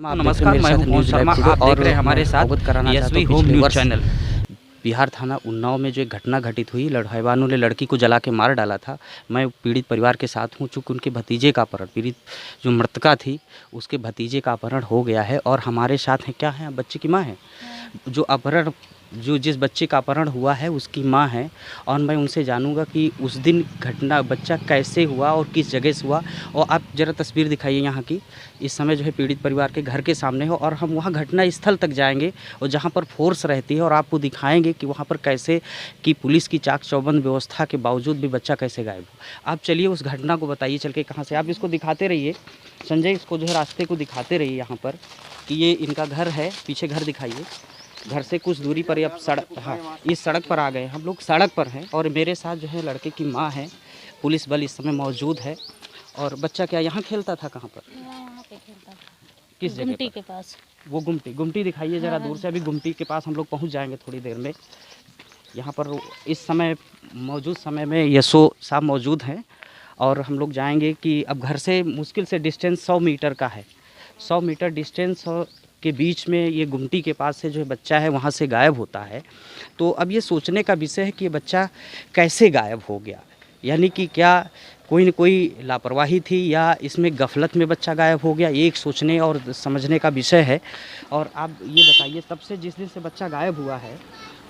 नमस्कार, मैं हूं पवन शर्मा। आप देख रहे हैं हमारे साथ SV home news channel. Bihar थाना उन्नाव में जो एक घटना घटित हुई, हैवानों ने लड़की को जला के मार डाला था। मैं पीड़ित परिवार के साथ हूं, चूँकि उनके भतीजे का अपहरण, पीड़ित जो मृतका थी उसके भतीजे का अपहरण हो गया है। और हमारे साथ हैं, क्या हैं, बच्चे की माँ है, जो जिस बच्चे का अपहरण हुआ है उसकी माँ है। और मैं उनसे जानूंगा कि उस दिन घटना बच्चा कैसे हुआ और किस जगह से हुआ। और आप ज़रा तस्वीर दिखाइए यहाँ की। इस समय जो है पीड़ित परिवार के घर के सामने हो, और हम वहाँ घटना स्थल तक जाएंगे और जहाँ पर फोर्स रहती है, और आपको दिखाएंगे कि वहाँ पर कैसे कि पुलिस की चाक चौबंद व्यवस्था के बावजूद भी बच्चा कैसे गायब हो। आप चलिए उस घटना को बताइए चल के, कहाँ से। आप इसको दिखाते रहिए संजय, इसको जो है रास्ते को दिखाते रहिए यहाँ पर कि ये इनका घर है। पीछे घर दिखाइए। घर से कुछ दूरी पर अब सड़क, हाँ, इस सड़क पर आ गए हम लोग, सड़क पर हैं। और मेरे साथ जो है लड़के की माँ है, पुलिस बल इस समय मौजूद है। और बच्चा क्या यहाँ खेलता था, कहाँ पर, यहाँ पे खेलता था, किस जगह गुमटी पर? के पास। वो गुमटी दिखाइए ज़रा दूर से। अभी गुमटी के पास हम लोग पहुँच जाएंगे थोड़ी देर में। यहाँ पर इस समय मौजूद समय में यशो साहब मौजूद हैं, और हम लोग जाएंगे कि अब घर से मुश्किल से डिस्टेंस 100 मीटर का है। 100 मीटर डिस्टेंस के बीच में ये गुमटी के पास से जो बच्चा है वहाँ से गायब होता है। तो अब ये सोचने का विषय है कि ये बच्चा कैसे गायब हो गया, यानी कि क्या कोई न कोई लापरवाही थी या इसमें गफलत में बच्चा गायब हो गया, ये एक सोचने और समझने का विषय है। और आप ये बताइए, तब से जिस दिन से बच्चा गायब हुआ है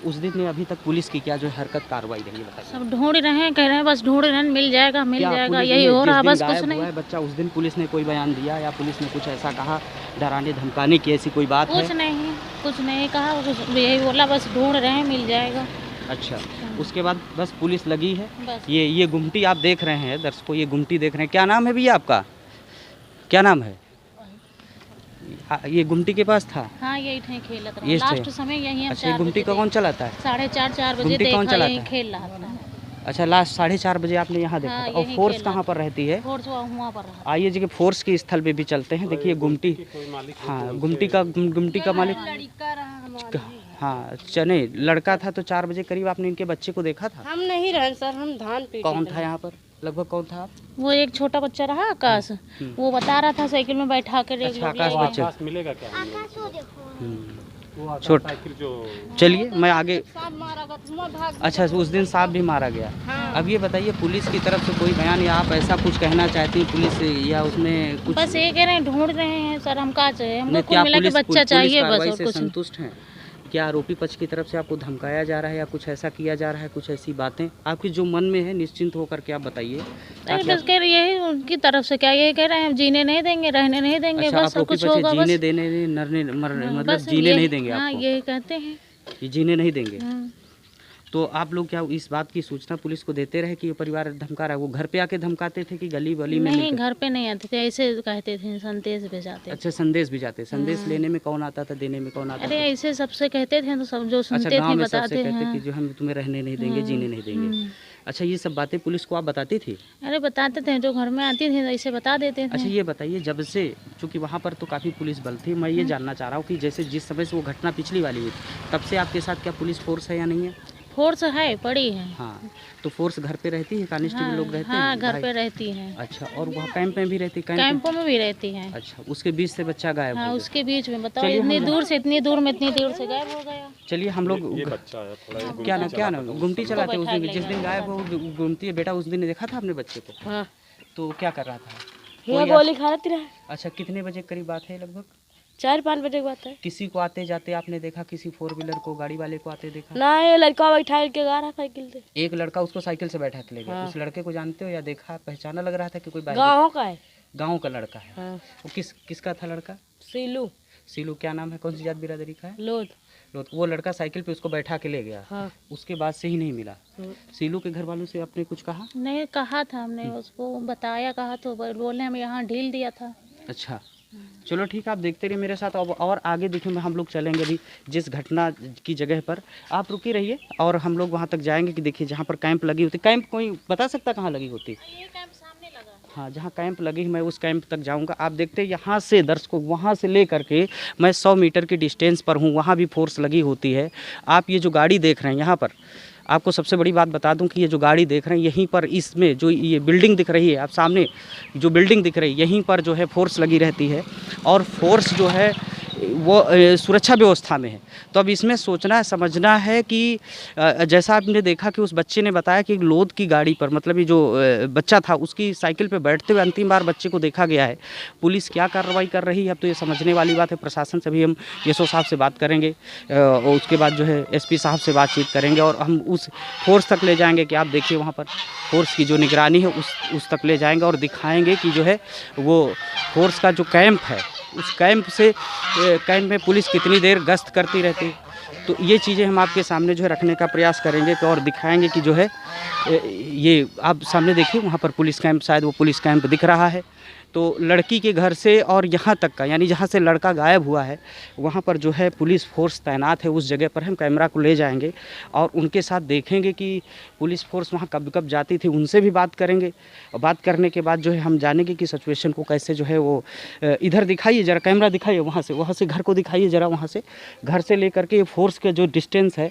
उस दिन में अभी तक पुलिस की क्या जो है हरकत कार्रवाई रही है, बताइए। सब ढूंढ रहे हैं, कह रहे हैं बस ढूंढ रहे हैं, मिल जाएगा मिल जाएगा, यही हो रहा, बस कुछ नहीं। बच्चा उस दिन पुलिस ने कोई बयान दिया या पुलिस ने कुछ ऐसा कहा, डराने धमकाने की ऐसी कोई बात है? कुछ नहीं कहा, यही बोला बस ढूंढ रहे हैं, मिल जाएगा। अच्छा, उसके बाद बस पुलिस लगी है। बस। ये गुमटी आप देख रहे हैं दर्शकों, ये गुमटी देख रहे हैं। क्या नाम है भैया आपका, क्या नाम है? ये गुमटी के पास था। हाँ, यही थे खेलत रहा, ये लास्ट समय यही। अच्छा, ये गुमटी का कौन चलाता है? 4:30 बजे देखा यही खेल रहा था। अच्छा, लास्ट 4:30 बजे आपने यहाँ देखा हाँ, था। और फोर्स कहाँ पर रहती है? फोर्स वहाँ पर रहा। आइए जी, फोर्स के स्थल पे भी चलते हैं। देखिए गुमटी, हाँ, गुमटी का मालिक, हाँ, चने लड़का था। तो 4 बजे करीब आपने इनके बच्चे को देखा था? हम नहीं रहे सर, हम धान पीटे। कौन था यहाँ पर, लगभग कौन था? वो एक छोटा बच्चा रहा, आकाश, वो बता रहा था साइकिल में बैठा कर। अच्छा, आकाश बच्चा मिलेगा क्या? छोटा, चलिए मैं आगे। अच्छा, उस दिन सांप भी मारा गया। हाँ। अब ये बताइए, पुलिस की तरफ से कोई बयान या आप ऐसा कुछ कहना चाहती हैं पुलिस से, या उसमें कुछ? बस ये कह रहे हैं ढूंढ रहे हैं सर, हम कहा चाहिए, हमको क्या कुल मिला के बच्चा चाहिए बस, और से कुछ संतुष्ट हैं? क्या आरोपी पक्ष की तरफ से आपको धमकाया जा रहा है या कुछ ऐसा किया जा रहा है, कुछ ऐसी बातें आपकी जो मन में है, निश्चिंत होकर के आप बताइए। नहीं, बस कह रही है उनकी तरफ से, क्या ये कह रहे हैं जीने नहीं देंगे, रहने नहीं देंगे। अच्छा, बस कुछ होगा, जीने देने मरने, मतलब बस जीने नहीं देंगे हाँ, आपको? यही कहते हैं, ये जीने नहीं देंगे। हाँ। तो आप लोग क्या इस बात की सूचना पुलिस को देते रहे कि ये परिवार धमका रहा है? वो घर पे आके धमकाते थे कि गली वली में? नहीं, घर पे नहीं आते थे, ऐसे कहते थे, संदेश भेजाते। अच्छा, संदेश भी जाते? संदेश लेने में कौन आता था, देने में कौन आता था? अरे ऐसे सबसे कहते थे, तो सब जो सुनते थे बताते हैं कि जो हम तुम्हें रहने नहीं देंगे, जीने नहीं देंगे। अच्छा, ये सब बातें पुलिस को आप बताती थी? अरे बताते थे, जो घर में आती थी ऐसे बता देते थे। अच्छा, ये बताइए, जब से, चूँकि वहाँ पर तो काफ़ी पुलिस बल थी, मैं ये जानना चाह रहा हूँ कि जैसे जिस समय से वो घटना पिछली वाली हुई, तब से आपके साथ क्या पुलिस फोर्स है या नहीं है? फोर्स है, पड़ी है। हाँ, तो फोर्स घर पे रहती है, कांस्टेबल लोग रहते हैं? हाँ, घर पे रहती है। अच्छा, और वहाँ कैंप में भी रहती है? कैंपों में भी रहती है। अच्छा, उसके बीच से बच्चा गायब हो हाँ, गया। उसके बीच में बताओ, इतनी दूर से इतनी दूर गायब हो गया। चलिए हम लोग, ये बच्चा है थोड़ा, क्या ना गुमटी चलाते उस दिन, जिस दिन गायब हो गुमटी बेटा, उस दिन देखा था आपने बच्चे को? हाँ। तो क्या कर रहा था? ये गोली खा रहा था। अच्छा, कितने बजे करीब बात है? लगभग 4-5 बजे की बात है। किसी को आते जाते आपने देखा? किसी 4 व्हीलर को, गाड़ी वाले को आते देखा? ना, ये लड़का बैठा के गा रहा साइकिल से। एक लड़का उसको साइकिल से बैठा के ले गया। हाँ। उस लड़के को जानते हो या देखा, पहचाना लग रहा था कि कोई गाँव का है? गाँव का लड़का है। हाँ। वो किसका था लड़का? सीलू। क्या नाम है, कौन सी जात बिरादरी का है? लोध। वो लड़का साइकिल पे उसको बैठा के ले गया। हाँ। उसके बाद से ही नहीं मिला। सीलू के घर वालों से आपने कुछ कहा? नहीं, कहा था हमने, उसको बताया, कहा तो बोले हम यहाँ ढील दिया था। अच्छा, चलो ठीक है, आप देखते रहिए मेरे साथ। और आगे देखिए, हम लोग चलेंगे अभी जिस घटना की जगह पर। आप रुके रहिए और हम लोग वहाँ तक जाएंगे कि देखिए जहाँ पर कैंप लगी होती। कैंप कोई बता सकता कहाँ लगी होती? ये कैंप सामने लगा। हाँ, जहाँ कैंप लगी मैं उस कैंप तक जाऊँगा। आप देखते हैं यहाँ से दर्शकों, वहाँ से ले करके मैं 100 मीटर की डिस्टेंस पर हूँ, वहाँ भी फोर्स लगी होती है। आप ये जो गाड़ी देख रहे हैं यहाँ पर, आपको सबसे बड़ी बात बता दूं कि ये जो गाड़ी देख रहे हैं, यहीं पर इसमें जो ये बिल्डिंग दिख रही है, आप सामने जो बिल्डिंग दिख रही है, यहीं पर जो है फोर्स लगी रहती है। और फोर्स जो है वो सुरक्षा व्यवस्था में है। तो अब इसमें सोचना है, समझना है कि जैसा आपने देखा कि उस बच्चे ने बताया कि लोड की गाड़ी पर, मतलब ये जो बच्चा था उसकी साइकिल पे बैठते हुए अंतिम बार बच्चे को देखा गया है। पुलिस क्या कार्रवाई कर रही है अब तो ये समझने वाली बात है। प्रशासन से भी हम एसओ साहब से बात करेंगे और उसके बाद जो है एसपी साहब से बातचीत करेंगे और हम उस फोर्स तक ले जाएंगे कि आप देखिए वहाँ पर फोर्स की जो निगरानी है उस तक ले जाएंगे और दिखाएंगे कि जो है वो फोर्स का जो कैंप है उस कैंप में पुलिस कितनी देर गश्त करती रहती। तो ये चीज़ें हम आपके सामने जो है रखने का प्रयास करेंगे और दिखाएंगे कि जो है ये आप सामने देखिए वहाँ पर पुलिस कैंप, शायद वो पुलिस कैंप दिख रहा है। तो लड़की के घर से और यहाँ तक का, यानी जहाँ से लड़का गायब हुआ है वहाँ पर जो है पुलिस फोर्स तैनात है। उस जगह पर हम कैमरा को ले जाएंगे और उनके साथ देखेंगे कि पुलिस फोर्स वहाँ कब कब जाती थी, उनसे भी बात करेंगे। और बात करने के बाद जो है हम जानेंगे कि सिचुएशन को कैसे जो है वो इधर दिखाइए ज़रा, कैमरा दिखाइए वहाँ से घर को दिखाइए ज़रा, वहाँ से घर से लेकर के फोर्स के जो डिस्टेंस है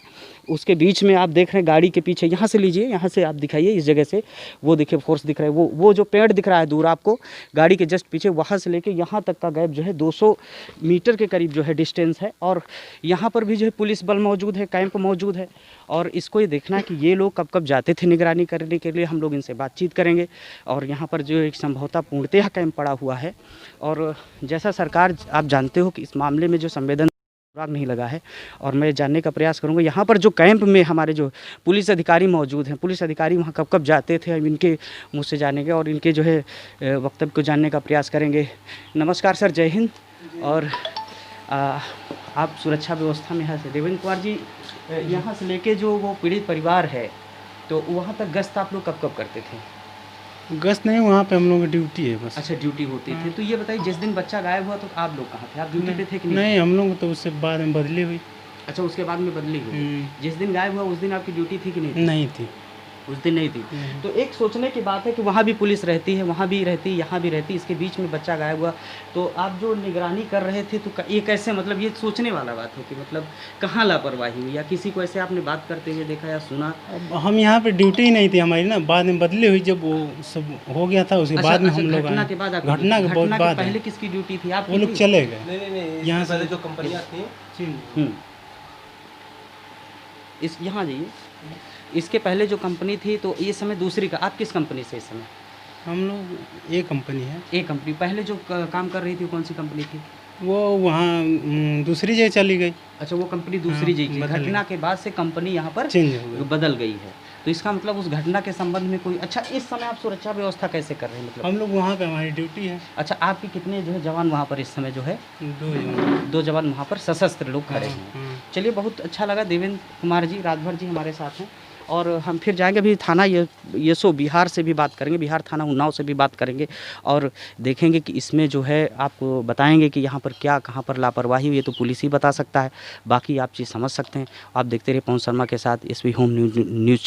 उसके बीच में आप देख रहे हैं गाड़ी के पीछे, यहाँ से लीजिए, यहाँ से आप दिखाइए इस जगह से, वो देखिए फोर्स दिख रहा है, वो जो पेड़ दिख रहा है दूर आपको गाड़ी के जस्ट पीछे, वहाँ से लेके यहाँ तक का गैप जो है 200 मीटर के करीब जो है डिस्टेंस है। और यहाँ पर भी जो है पुलिस बल मौजूद है, कैंप मौजूद है और इसको ये देखना है कि ये लोग कब कब जाते थे निगरानी करने के लिए। हम लोग इनसे बातचीत करेंगे और यहाँ पर जो एक संभवतः पूर्णतः कैंप पड़ा हुआ है। और जैसा सरकार आप जानते हो कि इस मामले में जो संवेदन सुराग नहीं लगा है और मैं जानने का प्रयास करूंगा यहाँ पर जो कैंप में हमारे जो पुलिस अधिकारी मौजूद हैं, पुलिस अधिकारी वहाँ कब कब जाते थे, हम इनके मुँह से जानेंगे और इनके जो है वक्तव्य को जानने का प्रयास करेंगे। नमस्कार सर, जय हिंद। और आप सुरक्षा व्यवस्था में यहाँ से देवेंद्र कुमार जी, यहाँ से लेके जो वो पीड़ित परिवार है तो वहाँ तक गश्त आप लोग कब कब करते थे? गश्त नहीं, वहाँ पे हम लोग की ड्यूटी है बस। अच्छा, ड्यूटी होती थी। तो ये बताइए जिस दिन बच्चा गायब हुआ तो आप लोग कहाँ थे? आप ड्यूटी पे थे कि नहीं? नहीं, हम लोग तो उससे बाद में बदली हुई। अच्छा, उसके बाद में बदली हुई। जिस दिन गायब हुआ उस दिन आपकी ड्यूटी थी कि नहीं थी? नहीं थी, उस दिन नहीं थी। तो एक सोचने की बात है कि वहाँ भी पुलिस रहती है, वहाँ भी रहती, यहाँ भी रहती, इसके बीच में बच्चा गायब हुआ। तो आप जो निगरानी कर रहे थे तो ये कैसे, मतलब ये सोचने वाला बात है कि मतलब कहाँ लापरवाही हुई या किसी को ऐसे आपने बात करते हुए देखा या सुना? अब हम यहाँ पे ड्यूटी ही नहीं थी हमारी ना, बाद में बदली हुई जब वो सब हो गया था उसके बाद में हम लोग घटना के बाद, घटना के बहुत बाद पहले किसकी ड्यूटी थी? आप वो लोग चले गए। नहीं, यहाँ पहले से जो कंपनियां थी इस यहाँ जाइए, इसके पहले जो कंपनी थी तो ये समय दूसरी का, आप किस कंपनी से इस समय? हम लोग एक कंपनी है। एक कंपनी पहले जो काम कर रही थी कौन सी कंपनी थी? वो वहाँ दूसरी जगह चली गई। अच्छा, वो कंपनी दूसरी जगह, बदल घटना के बाद से कंपनी यहाँ पर चेंज हो गई, बदल गई है। तो इसका मतलब उस घटना के संबंध में कोई, अच्छा इस समय आप सुरक्षा व्यवस्था कैसे कर रहे हैं मतलब? हम लोग वहाँ पे हमारी ड्यूटी है। अच्छा, आपके कितने जो है जवान वहाँ पर इस समय जो है? 2 जन। 2 जवान वहाँ पर सशस्त्र लोग खड़े हैं। चलिए, बहुत अच्छा लगा। देवेंद्र कुमार जी, राजभर जी हमारे साथ हैं और हम फिर जाएंगे अभी थाना येसो बिहार से भी बात करेंगे, बिहार थाना उन्नाव से भी बात करेंगे और देखेंगे कि इसमें जो है आपको बताएंगे कि यहाँ पर क्या, कहाँ पर लापरवाही हुई है तो पुलिस ही बता सकता है, बाकी आप चीज़ समझ सकते हैं। आप देखते रहिए पवन शर्मा के साथ एसबी होम न्यूज़।